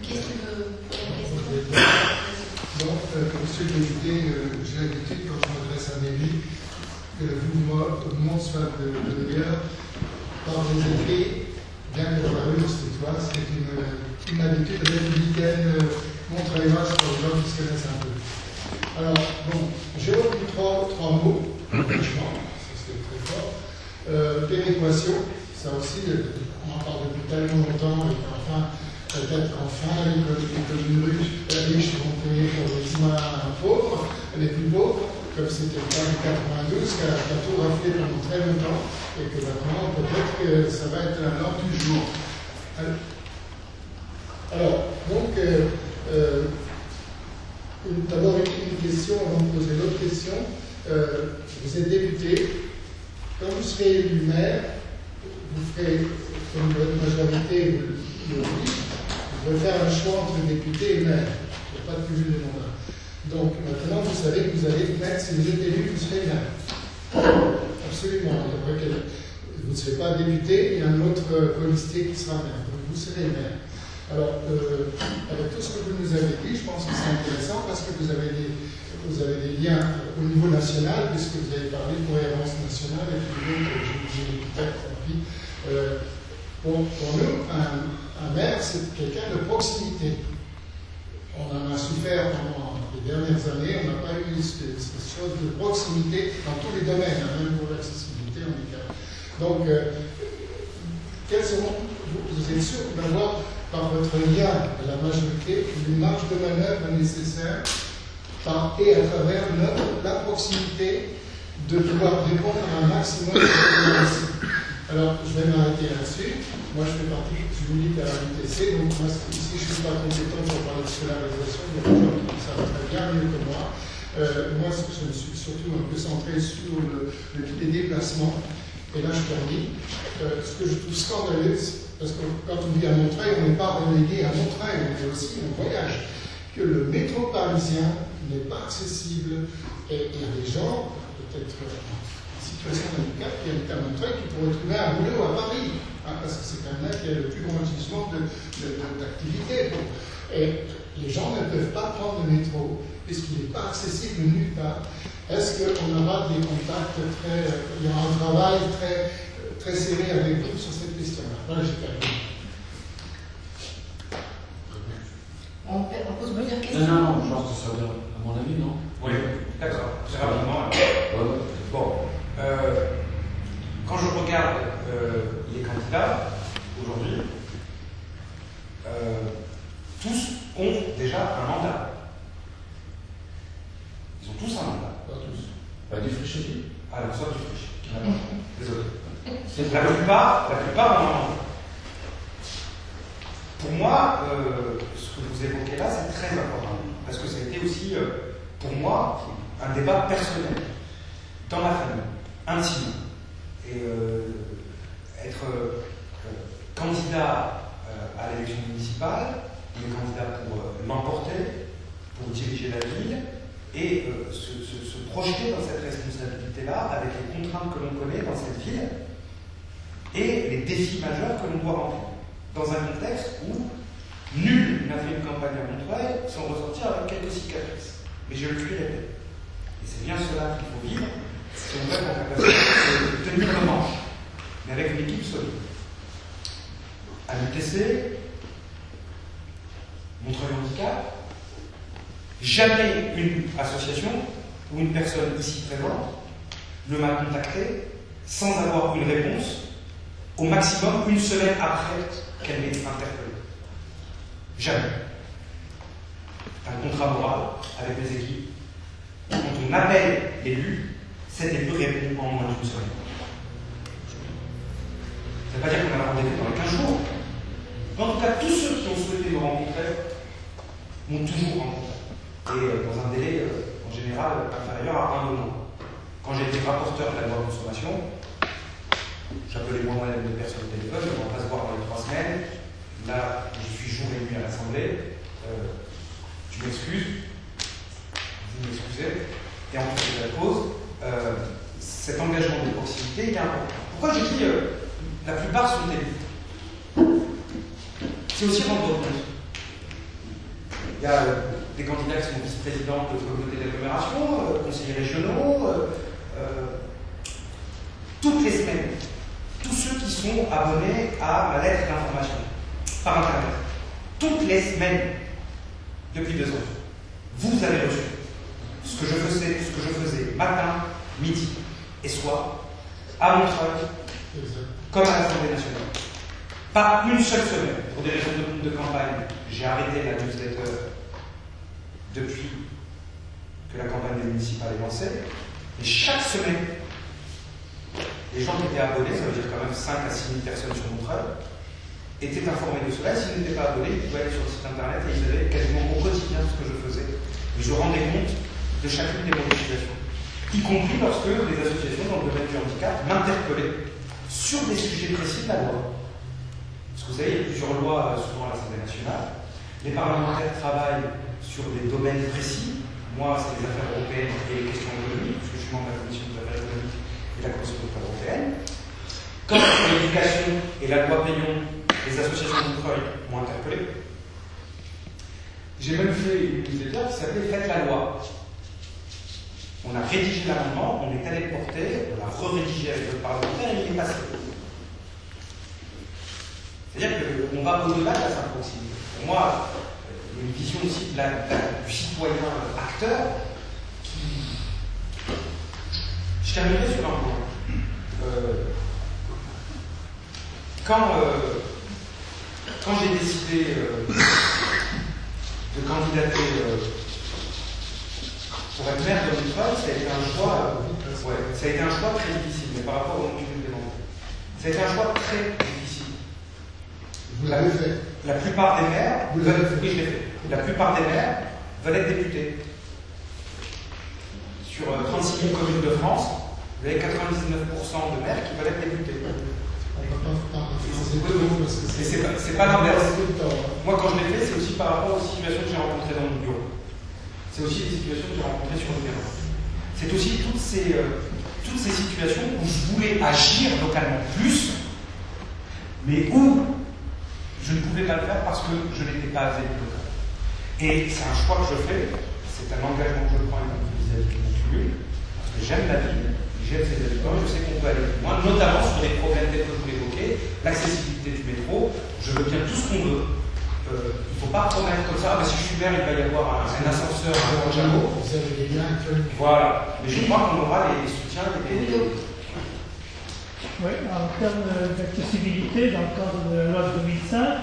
Qu'est-ce que Donc, monsieur le député, j'ai l'habitude, quand je m'adresse à mes vies, que le monde soit de meilleur par les écrits, bien que dans la rue, c'est une habitude républicaine montreuilloise pour les gens qui se connaissent un peu. Alors, bon, j'ai retenu trois mots, franchement, ça c'est très fort. Péréquation, ça aussi, on en parle depuis tellement longtemps, et enfin, peut-être qu'enfin, les communes riches vont payer pour les humains pauvres, les plus pauvres, comme c'était le cas en 92, qui a tout raflé pendant très longtemps, et que maintenant, peut-être que ça va être la norme du jour. Alors, donc, d'abord une question avant de poser l'autre question. Vous êtes député, quand vous serez élu maire, vous ferez, comme votre majorité le dit, vous pouvez faire un choix entre député et maire. Il n'y a pas de cumul de mandats. Donc maintenant, vous savez que vous allez mettre, si vous êtes élu, vous serez maire. Absolument. Vous ne serez pas député, il y a un autre policier qui sera maire. Donc vous serez maire. Alors, avec tout ce que vous nous avez dit, je pense que c'est intéressant parce que vous avez des liens au niveau national, puisque vous avez parlé de cohérence nationale et puis j'ai peut-être compris. Pour nous, un maire, c'est quelqu'un de proximité. On en a souffert pendant les dernières années, on n'a pas eu cette chose de proximité dans tous les domaines, même pour l'accessibilité handicap. Donc, quels seront, vous êtes sûr d'avoir par votre lien à la majorité une marge de manœuvre nécessaire et à travers la proximité de pouvoir répondre à un maximum de problématiques. Alors, je vais m'arrêter là-dessus. Moi, je fais partie, je vous dis, à la UTC, donc moi, ici, je ne suis pas compétent pour parler de scolarisation, il y a des gens qui savent très bien mieux que moi. Moi, je me suis surtout un peu centré sur les déplacements. Et là, je termine. Ce que je trouve scandaleux, parce que quand on vit à Montreuil, on n'est pas relégué à Montreuil, on est aussi en voyage. Que le métro parisien n'est pas accessible. Et il y a des gens, peut-être en situation de handicap, qui habitent à Montreuil, qui pourraient trouver un boulot à Paris. Hein, parce que c'est quand même là qu'il y a le plus grand gisement d'activité. Et les gens ne peuvent pas prendre le métro, puisqu'il n'est pas accessible nulle part. Est-ce qu'on aura des contacts il y aura un travail très serré avec vous sur cette question-là? Voilà, j'ai terminé. On pose plusieurs questions. Non, je pense que ça vient à mon avis, non? Oui, d'accord, très rapidement. Bon, quand je regarde les candidats aujourd'hui, tous ont déjà un mandat. Ils ont tous un mandat. Pas tous. Pas du frichetier. Alors, soit du friche. Désolé. La plupart ont un mandat. Pour moi, ce que vous évoquez là, c'est très important. Parce que ça a été aussi, pour moi, un débat personnel. Dans ma famille, intime. Et être candidat à l'élection municipale, il est candidat pour l'emporter, pour diriger la ville, et se projeter dans cette responsabilité-là avec les contraintes que l'on connaît dans cette ville et les défis majeurs que l'on doit remplir. Dans un contexte où nul n'a fait une campagne à Montreuil sans ressortir avec quelques cicatrices. Mais je le lui répète. Et c'est bien cela qu'il faut vivre si on veut être en capacité de tenir le manche, mais avec une équipe solide. À l'UTC, Montreuil Handicap, jamais une association ou une personne ici présente ne m'a contacté sans avoir une réponse au maximum une semaine après qu'elle m'ait interpellé. Jamais. Un contrat moral avec les équipes. Quand on appelle l'élu, cet élu répond en moins d'une semaine. Ça ne veut pas dire qu'on a un rendez-vous dans les 15 jours. Mais en tout cas, tous ceux qui ont souhaité me rencontrer m'ont toujours rencontré. Et dans un délai, en général, inférieur à 1 an. Quand j'ai été rapporteur de la loi consommation, j'appelais moi-même des personnes au téléphone, on ne va pas se voir dans les 3 semaines. Là, je suis jour et nuit à l'Assemblée. Tu m'excuses, vous m'excusez. Et en fait, de la cause, cet engagement de proximité est important. Pourquoi je dis la plupart sont élus? C'est aussi rendre compte. Il y a des candidats qui sont vice-présidents de communautés d'agglomération, conseillers régionaux, toutes les semaines, tous ceux qui sont abonnés à ma lettre d'information par Internet, toutes les semaines, depuis 2 ans, vous avez reçu ce que je faisais matin, midi et soir, à Montreuil, comme à l'Assemblée nationale. Pas une seule semaine, pour des raisons de campagne, j'ai arrêté la newsletter depuis que la campagne municipale est lancée, et chaque semaine, les gens qui étaient abonnés, ça veut dire quand même 5 à 6 000 personnes sur Montreuil, étaient informés de cela. Et s'ils n'étaient pas abonnés, ils pouvaient aller sur le site internet et ils avaient quasiment au quotidien ce que je faisais. Et je rendais compte de chacune des modifications, y compris lorsque les associations dans le domaine du handicap m'interpellaient sur des sujets précis de la loi. Parce que vous savez, il y a plusieurs lois souvent à l'Assemblée nationale. Les parlementaires travaillent sur des domaines précis. Moi, c'est les affaires européennes et les questions économiques, parce que je suis membre de la commission des affaires économiques et la commission des affaires européennes. Comme l'éducation et la loi Payon, les associations de Montreuil m'ont interpellé. J'ai même fait une newsletter qui s'appelait Faites la loi. On a rédigé l'amendement, on est allé le porter, on l'a re-rédigé avec le parlementaire et il est passé. C'est-à-dire qu'on va au-delà de la simple proximité. Pour moi, il y a une vision aussi du citoyen acteur qui. Je terminerai sur un point. Quand j'ai décidé de candidater pour être maire de Montreuil, ça a été un choix, ça a été un choix très difficile, mais par rapport au nom que je demande. Ça a été un choix très difficile. Vous l'avez fait. La plupart des maires, oui, je l'ai fait. La plupart des maires veulent être députés. Sur 36 000 communes de France, vous avez 99% de maires qui veulent être députés. C'est pas l'inverse. Moi, quand je l'ai fait, c'est aussi par rapport aux situations que j'ai rencontrées dans mon bureau. C'est aussi des situations que j'ai rencontrées sur le terrain. C'est aussi toutes ces situations où je voulais agir localement plus, mais où je ne pouvais pas le faire parce que je n'étais pas assez local. Et c'est un choix que je fais, c'est un engagement que je prends vis-à-vis de mon commune, parce que j'aime la ville, j'aime ses habitants, je sais qu'on peut aller plus loin, notamment sur des problèmes tels que vous l'évoquez, l'accessibilité du métro, je veux bien tout ce qu'on veut. Il ne faut pas promettre comme ça, si je suis maire, il va y avoir un ascenseur, un Jago. Vous avez des liens actuels. Voilà, mais je crois qu'on aura les soutiens et les. Oui, en termes d'accessibilité, dans le cadre de la loi de 2005,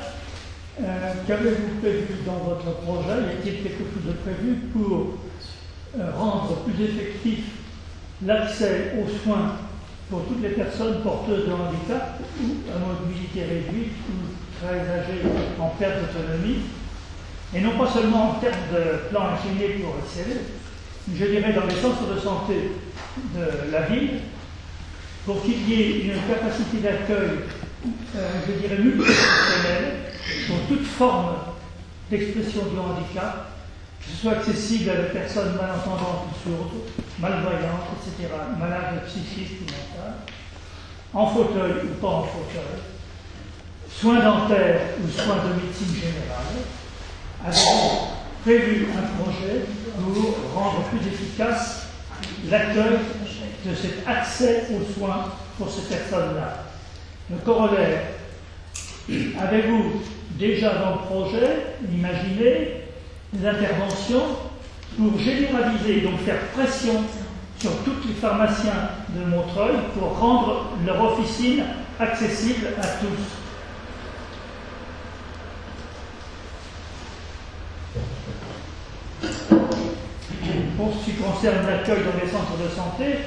qu'avez-vous prévu dans votre projet? Y a-t-il quelque chose de prévu pour rendre plus effectif l'accès aux soins pour toutes les personnes porteuses de handicap ou à mobilité réduite ou très âgées en perte d'autonomie, et non pas seulement en termes de plan ingénieux pour accéder, je dirais dans les centres de santé de la ville, pour qu'il y ait une capacité d'accueil, je dirais, multiprofessionnelle pour toute forme d'expression du handicap, que ce soit accessible à des personnes malentendantes ou sourdes, malvoyantes, etc., malades psychiques ou mentales, en fauteuil ou pas en fauteuil, soins dentaires ou soins de médecine générale, avec prévu un projet pour rendre plus efficace l'accueil de cet accès aux soins pour ces personnes-là. Le corollaire, avez-vous déjà dans le projet imaginé des interventions pour généraliser, donc faire pression sur tous les pharmaciens de Montreuil pour rendre leur officine accessible à tous? Pour ce qui concerne l'accueil dans les centres de santé,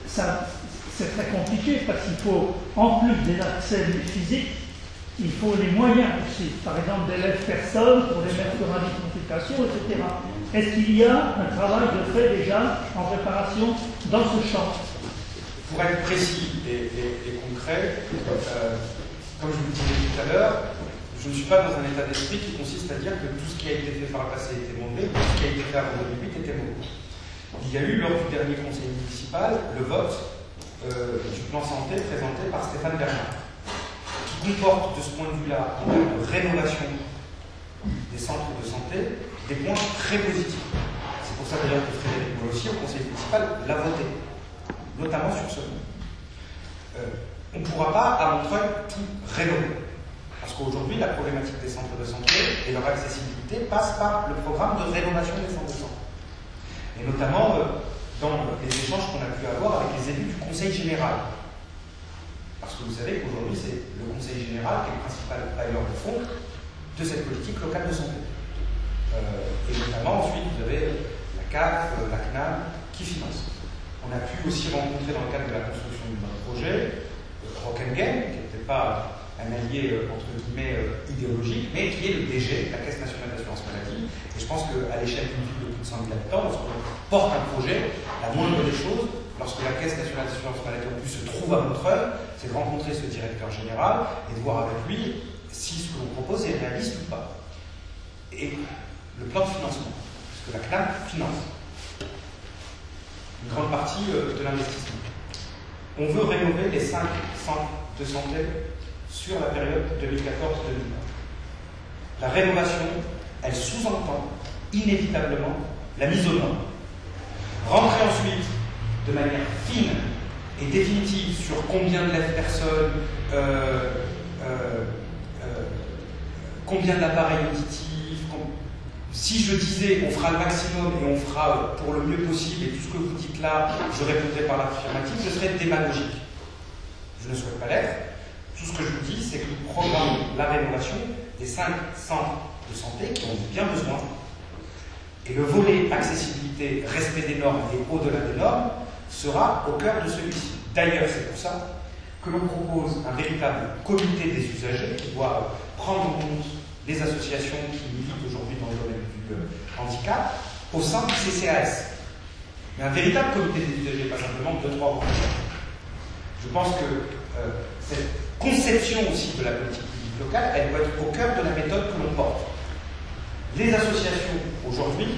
c'est très compliqué parce qu'il faut, en plus des accès physiques, il faut les moyens aussi. Par exemple, des lève-personnes pour les mettre sur consultation, etc. Est-ce qu'il y a un travail de fait déjà en préparation dans ce champ? Pour être précis et concret, comme je vous le disais tout à l'heure, je ne suis pas dans un état d'esprit qui consiste à dire que tout ce qui a été fait par le passé était mauvais, tout ce qui a été fait avant 2008 était mauvais. Il y a eu, lors du dernier conseil municipal, le vote du plan santé présenté par Stéphane Bernard, qui comporte de ce point de vue-là, en termes de rénovation des centres de santé, des points très positifs. C'est pour ça d'ailleurs que Frédéric, moi aussi, au conseil municipal, l'a voté, notamment sur ce point. On ne pourra pas, à Montreuil, tout rénover. Parce qu'aujourd'hui, la problématique des centres de santé et leur accessibilité passe par le programme de rénovation des centres de santé. Et notamment dans les échanges qu'on a pu avoir avec les élus du Conseil général. Parce que vous savez qu'aujourd'hui, c'est le Conseil général qui est le principal bailleur de fonds de cette politique locale de santé. Et notamment, ensuite, vous avez la CAF, la CNAM, qui finance. On a pu aussi rencontrer dans le cadre de la construction de notre projet Rockengen, qui n'était pas un allié entre guillemets idéologique, mais qui est le DG de la Caisse nationale d'assurance maladie. Et je pense qu'à l'échelle d'une ville de plus de 100 000 habitants, lorsqu'on porte un projet, la moindre des choses, lorsque la Caisse nationale d'assurance maladie en plus se trouve à Montreuil, c'est de rencontrer ce directeur général et de voir avec lui si ce que l'on propose est réaliste ou pas. Et le plan de financement, parce que la CNAM finance une grande partie de l'investissement. On veut rénover les 5 centres de santé sur la période 2014-2020. La rénovation, elle sous-entend inévitablement la mise aux normes. Rentrer ensuite de manière fine et définitive sur combien de personnes, combien d'appareils auditifs. Si je disais on fera le maximum et on fera pour le mieux possible et tout ce que vous dites là, je répondrais par l'affirmative, ce serait démagogique. Je ne souhaite pas l'être. Tout ce que je vous dis, c'est que nous programmons la rénovation des 5 centres de santé qui ont bien besoin. Et le volet accessibilité, respect des normes et au-delà des normes sera au cœur de celui-ci. D'ailleurs, c'est pour ça que l'on propose un véritable comité des usagers qui doit prendre en compte les associations qui militent aujourd'hui dans le domaine du handicap au sein du CCAS. Mais un véritable comité des usagers, pas simplement 2-3 représentants. Je pense que cette conception aussi de la politique publique locale, elle doit être au cœur de la méthode que l'on porte. Les associations aujourd'hui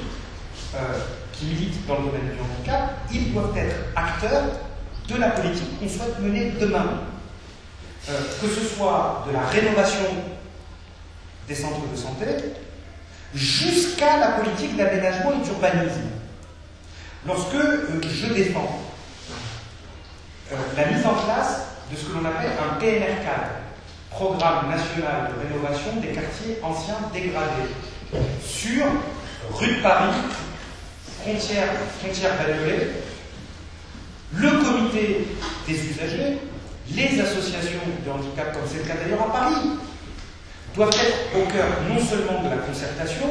qui militent dans le domaine du handicap, ils doivent être acteurs de la politique qu'on souhaite mener demain. Que ce soit de la rénovation des centres de santé, jusqu'à la politique d'aménagement et d'urbanisme. Lorsque je défends la mise en place de ce que l'on appelle un PNR cadre, Programme national de rénovation des quartiers anciens dégradés, sur rue de Paris, frontière Bagnolet, le comité des usagers, les associations de handicap, comme c'est le cas d'ailleurs à Paris, doivent être au cœur non seulement de la concertation,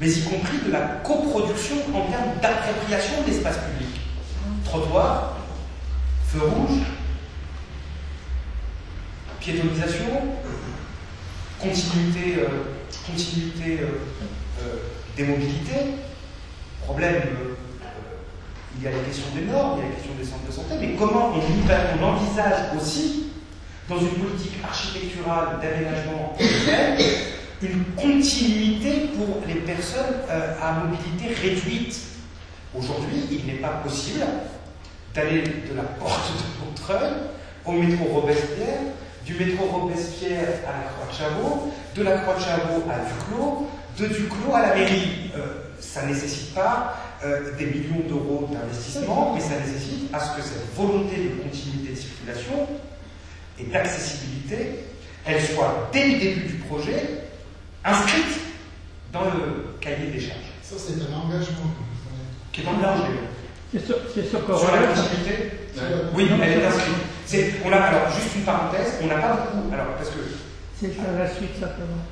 mais y compris de la coproduction en termes d'appropriation de l'espace public. Trottoir, feu rouge, piétonisation, continuité des mobilités, problème, il y a la question des normes, il y a la question des centres de santé, mais comment on envisage aussi, dans une politique architecturale d'aménagement urbain, une continuité pour les personnes à mobilité réduite. Aujourd'hui, il n'est pas possible d'aller de la porte de Montreuil au métro Robespierre, du métro Robespierre à la Croix-de-Chabot, de la Croix-de-Chabot à Duclos, de Duclos à la mairie. Ça ne nécessite pas des millions d'euros d'investissement, mais ça nécessite à ce que cette volonté de continuité de circulation et d'accessibilité, elle soit, dès le début du projet, inscrite dans le cahier des charges. Ça, c'est un engagement. Qui est engagé. C'est sur Sur la continuité, oui, elle est inscrite. Alors, juste une parenthèse, on n'a pas beaucoup. Alors, parce que. C'est à la suite, simplement.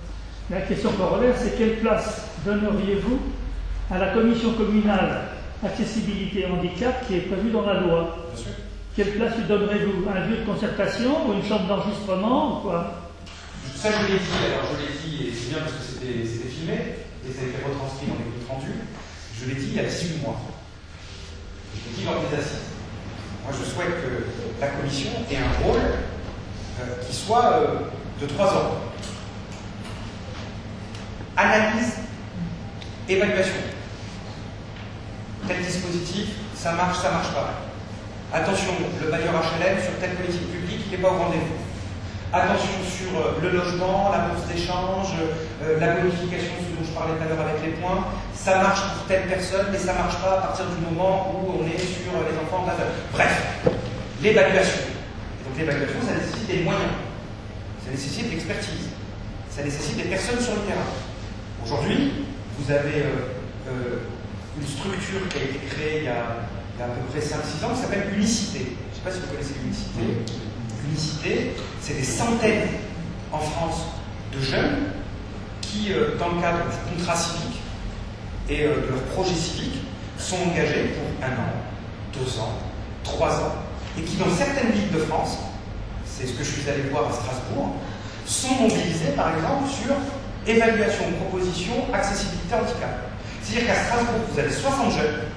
La question corollaire, c'est quelle place donneriez-vous à la commission communale accessibilité et handicap qui est prévue dans la loi? Bien sûr. Quelle place lui donnerez-vous? Un lieu de concertation ou une chambre d'enregistrement ou quoi? Ça, je l'ai dit, et c'est bien parce que c'était filmé, et ça a été retranscrit dans les comptes rendus. Je l'ai dit il y a 18 mois. Je l'ai dit lors des assises. Moi, je souhaite que la commission ait un rôle qui soit de 3 ans. Analyse, évaluation. Tel dispositif, ça marche pas. Attention, le bailleur HLM sur telle politique publique, il n'est pas au rendez-vous. attention sur le logement, la bourse d'échange, la bonification, ce dont je parlais tout à l'heure avec les points, ça marche pour telle personne, mais ça ne marche pas à partir du moment où on est sur les enfants en classe. Bref, l'évaluation. Donc l'évaluation, ça nécessite des moyens, ça nécessite de l'expertise, ça nécessite des personnes sur le terrain. Aujourd'hui, vous avez une structure qui a été créée il y a à peu près 5-6 ans qui s'appelle Unicité. Je ne sais pas si vous connaissez l'Unicité. L'Unicité, c'est des centaines en France de jeunes qui, dans le cadre du contrat civique et de leur projet civique, sont engagés pour 1 an, 2 ans, 3 ans, et qui, dans certaines villes de France, c'est ce que je suis allé voir à Strasbourg, sont mobilisés, par exemple, sur évaluation, proposition, accessibilité, handicap. C'est-à-dire qu'à Strasbourg, vous avez 60 jeunes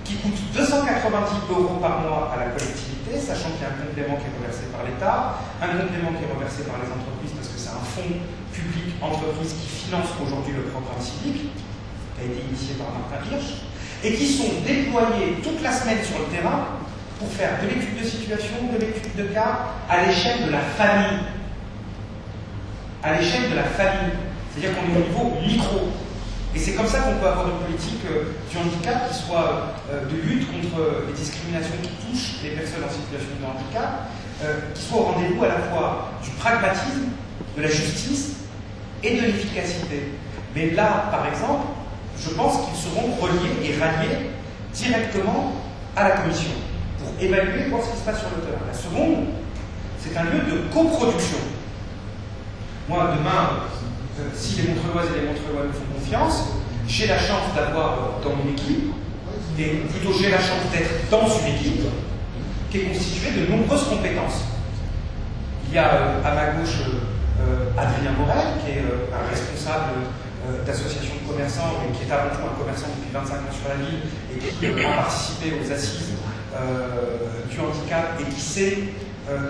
qui coûtent 290 € par mois à la collectivité, sachant qu'il y a un complément qui est reversé par l'État, un complément qui est reversé par les entreprises, parce que c'est un fonds public entreprise qui finance aujourd'hui le programme civique, qui a été initié par Martin Hirsch, et qui sont déployés toute la semaine sur le terrain pour faire de l'étude de situation, de l'étude de cas, à l'échelle de la famille. À l'échelle de la famille. C'est-à-dire qu'on est au niveau micro. Et c'est comme ça qu'on peut avoir une politique du handicap qui soit de lutte contre les discriminations qui touchent les personnes en situation de handicap, qui soit au rendez-vous à la fois du pragmatisme, de la justice et de l'efficacité. Mais là, par exemple, je pense qu'ils seront reliés et ralliés directement à la commission pour évaluer, voir ce qui se passe sur le terrain. La seconde, c'est un lieu de coproduction. Moi, demain, si les Montreuilloises et les Montreuillois me font confiance, j'ai la chance d'avoir dans mon équipe, et plutôt j'ai la chance d'être dans une équipe qui est constituée de nombreuses compétences. Il y a à ma gauche Adrien Morel, qui est un responsable d'association de commerçants, et qui est avant tout un commerçant depuis 25 ans sur la ville, et qui a participé aux assises du handicap, et qui sait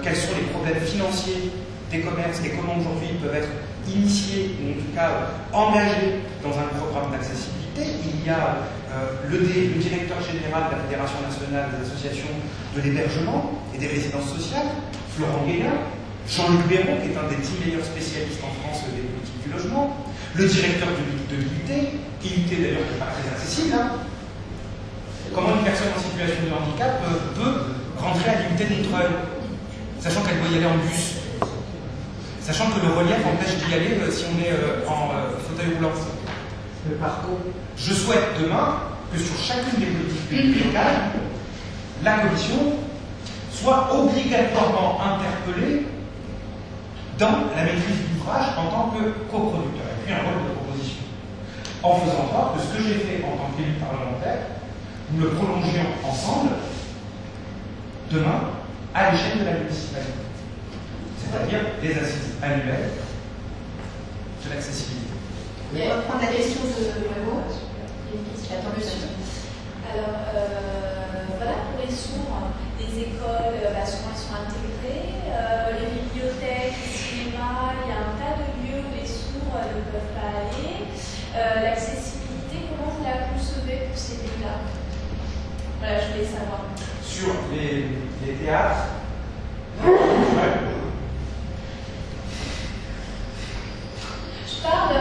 quels sont les problèmes financiers des commerces et comment aujourd'hui ils peuvent être initiés, ou en tout cas engagés dans un programme d'accessibilité. Il y a le directeur général de la Fédération nationale des associations de l'hébergement et des résidences sociales, Florent Guéguin, Jean-Luc Béron, qui est un des 10 meilleurs spécialistes en France des politiques du logement, le directeur de l'IUT, IUT d'ailleurs qui n'est pas très accessible. Hein. Comment une personne en situation de handicap peut rentrer à l'IUT de Montreuil, sachant qu'elle doit y aller en bus, sachant que le relief empêche d'y aller si on est en fauteuil roulant. Par contre, je souhaite demain que sur chacune des politiques publiques locales, la commission soit obligatoirement interpellée dans la maîtrise d'ouvrage en tant que coproducteur, et puis un rôle de proposition. En faisant croire que ce que j'ai fait en tant qu'élu parlementaire, nous le prolongions ensemble demain à l'échelle de la municipalité. C'est-à-dire des assises annuelles de l'accessibilité. On va prendre la question de Raymond. Attends, monsieur. Alors, voilà, pour les sourds, les écoles, souvent elles sont intégrées, les bibliothèques, les cinémas, il y a un tas de lieux où les sourds ne peuvent pas aller. L'accessibilité, comment vous la concevez pour ces lieux-là? Voilà, je voulais savoir. Sur les théâtres, je parle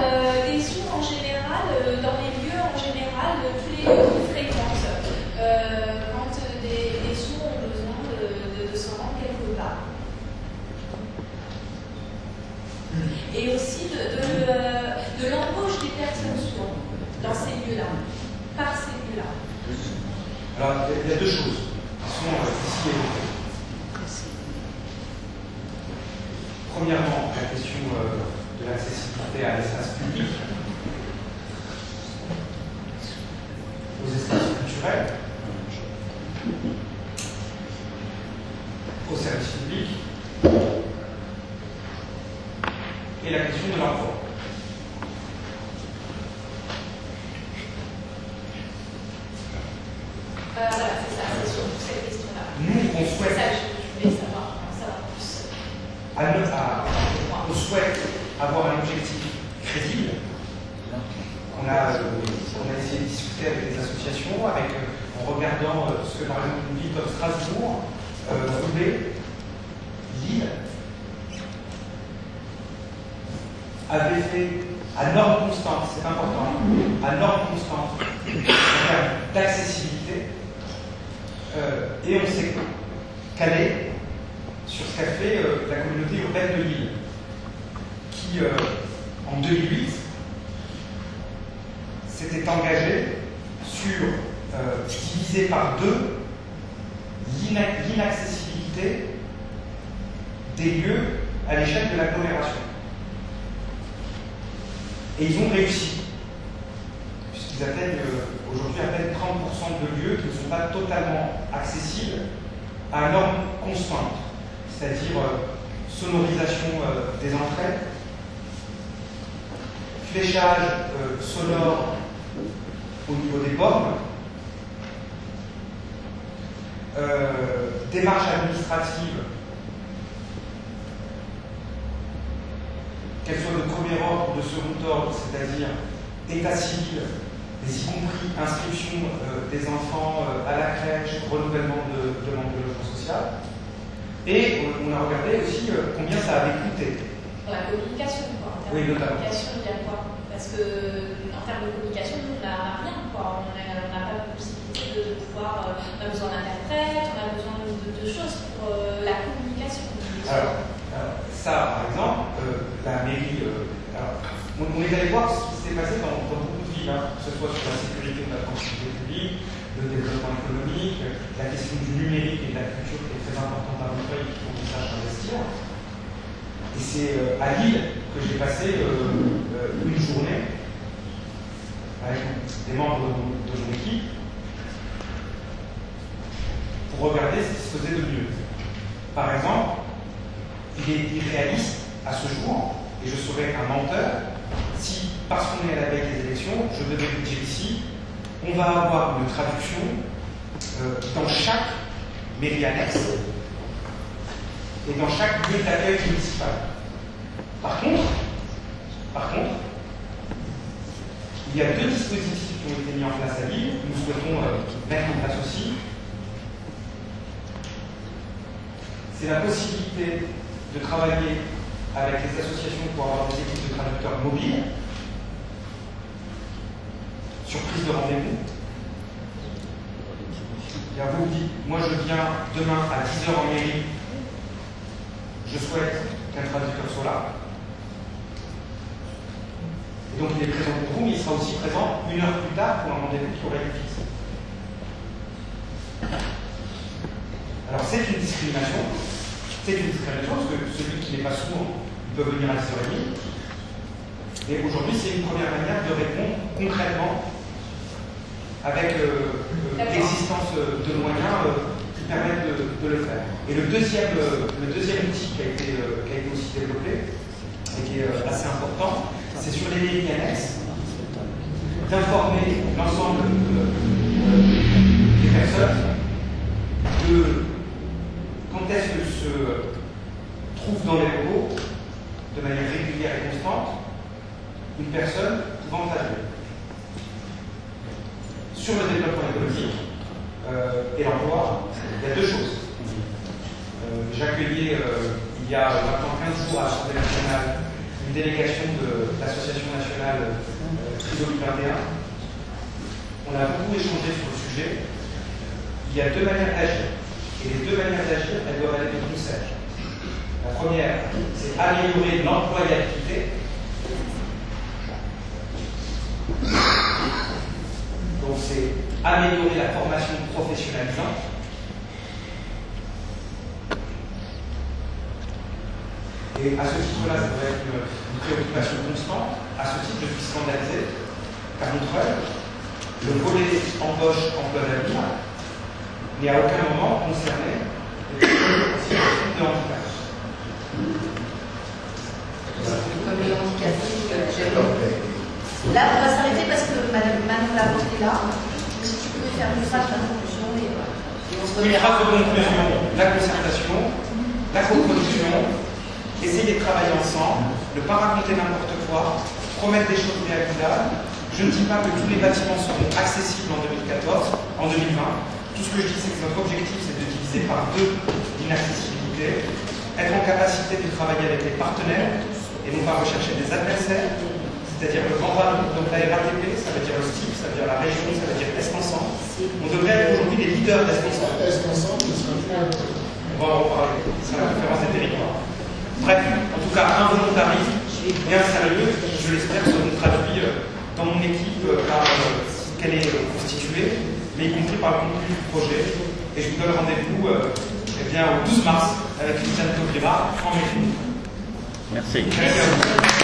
des sourds en général, dans les lieux en général, tous les lieux qu'ils fréquentent. Quand des sourds ont besoin de se rendre quelque part. Et aussi de l'embauche des personnes sourdes dans ces lieux-là, par ces lieux-là. alors il y a deux choses qui sont ici évoquées. Premièrement, la question de l'accessibilité à l'espace public, aux espaces culturels, aux services publics, et la question de l'emploi. Voilà, c'est ça, c'est sur cette question-là. Nous, on souhaite. C'est ça que je voulais savoir plus. On souhaite avoir un objectif crédible. On a essayé de discuter avec des associations, en regardant ce que par exemple une ville comme Strasbourg, Roubaix, Lille, avait fait à norme constante, c'est important, à norme constante en termes d'accessibilité, et on s'est calé sur ce qu'a fait la communauté urbaine de Lille, qui en 2008 s'était engagée sur diviser par 2 l'inaccessibilité des lieux à l'échelle de l'agglomération. Et ils ont réussi, puisqu'ils atteignent aujourd'hui à peine 30% de lieux qui ne sont pas totalement accessibles à norme constante, c'est-à-dire sonorisation des entrées, fléchage sonore au niveau des bornes, démarche administrative, qu'elle soit de premier ordre ou de second ordre, c'est-à-dire état civil, mais y compris inscription des enfants à la crèche, renouvellement de demande de logement social. Et on a regardé aussi combien ça avait coûté. Pour la communication, quoi. En termes de communication, il y a quoi? Parce que en termes de communication, nous, on n'a rien, quoi. On n'a pas la possibilité de pouvoir. On a besoin d'interprètes, on a besoin de choses pour la communication. Alors, ça, par exemple, la mairie. On est allé voir ce qui s'est passé dans beaucoup de villes, hein, que ce soit sur la sécurité de la tranquillité publique, le développement économique, la question du numérique et de la culture qui est très importante à Montreuil et qu'il faut qu'on sache investir. Et c'est à Lille que j'ai passé une journée avec des membres de mon équipe pour regarder ce qui se faisait de mieux. Par exemple, il est irréaliste à ce jour, et je serais un menteur, si, parce qu'on est à la veille des élections, je devais vous dire ici, on va avoir une traduction dans chaque mairie annexe et dans chaque lieu d'accueil municipal. Par contre, il y a 2 dispositifs qui ont été mis en place à Lille, que nous souhaitons mettre en place aussi. C'est la possibilité de travailler avec les associations pour avoir des équipes de traducteurs mobiles sur prise de rendez-vous. Vous vous dites, moi je viens demain à 10h en mairie, je souhaite qu'un traducteur soit là. Et donc il est présent pour vous, mais il sera aussi présent 1 heure plus tard pour un rendez-vous qui aurait été fixé. Alors c'est une discrimination. C'est une discrimination parce que celui qui n'est pas sourd, il peut venir à 10h30. Et aujourd'hui, c'est une première manière de répondre concrètement avec l'existence de moyens qui permettent de le faire. Et le deuxième outil qui a été aussi développé et qui est assez important, c'est sur les mairies annexes, d'informer l'ensemble des personnes de quand est-ce que se trouve dans les locaux, de manière régulière et constante, une personne pouvant traduire. Sur le développement économique et l'emploi, il y a 2 choses. J'ai accueilli il y a maintenant 15 jours à l'Assemblée nationale une délégation de l'Association nationale Trisomie 21. On a beaucoup échangé sur le sujet. Il y a 2 manières d'agir. Et les 2 manières d'agir, elles doivent aller de concert. La première, c'est améliorer l'employabilité. Donc c'est améliorer la formation professionnalisante. Et à ce titre-là, ça doit être une préoccupation constante. À ce titre, je suis scandalisé qu'à Montreuil, le volet embauche-emploi d'avenir n'est à aucun moment concerné les personnes en situation de handicap. Comme les handicapés. Là, on va s'arrêter parce que Madame Laporte est là. Si tu peux faire une phrase de conclusion et on se Une reverra. phrase de conclusion, la concertation, la coproduction, essayer de travailler ensemble, ne pas raconter n'importe quoi, promettre des choses réalisables. Je ne dis pas que tous les bâtiments seront accessibles en 2014, en 2020. Tout ce que je dis, c'est que notre objectif, c'est de diviser par 2 l'inaccessibilité, être en capacité de travailler avec les partenaires et non pas rechercher des adversaires, c'est-à-dire le grand panneau, donc la RATP, ça veut dire le STIP, ça veut dire la région, ça veut dire Est Ensemble. On devrait être aujourd'hui les leaders d'Est Ensemble. Est Ensemble, on va en reparler, c'est la conférence des territoires. Bref, en tout cas, un volontarisme et un sérieux, je l'espère, seront traduits dans mon équipe par qu'elle est constituée, mais y compris par le contenu du projet. Et je vous donne rendez-vous au 12 mars avec Christiane Taugrima en Métropole. Merci. Merci à vous.